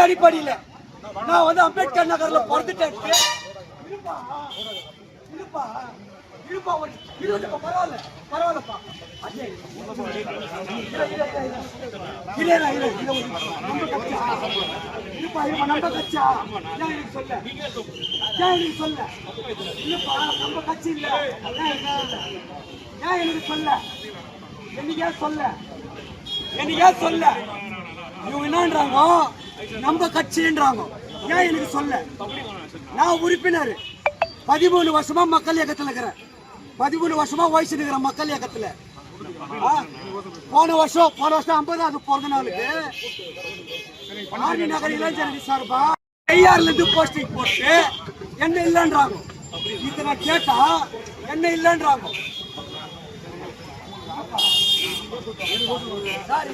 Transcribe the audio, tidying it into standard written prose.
அடிப்படையில் நான் வந்து அம்பேத்கர் நகர்ல பிறந்துட்டேன். பரவாயில்ல பரவாயில்லப்பா. நம்ம கட்சியா எனக்கு சொல்ல எனக்கு சொல்ல இல்லப்பா நம்ம கட்சி இல்ல ஏன் எனக்கு சொல்ல என்னைக்கே சொல்ல என்னைக்கே சொல்ல இவங்க என்னன்றாங்க நம்ம கட்சின்றாங்க. ஏன் எனக்கு சொல்ல நான் உறுப்பினர் 13 வருஷமா மக்கள் இயக்கத்தில் இருக்கிறேன். 13 வருஷமா வயசு இருக்கிற மக்கள் இயக்கத்தில். போன வருஷம் 50வது பிறந்த நாளுக்கு ஆர்மி நகர் இளைஞரணி சார்பா ஐஆர்ல இருந்து போஸ்டிங் போட்டு என்ன இல்லைன்றாங்க. இதை நான் கேட்டா என்ன இல்லைன்றாங்க. சார்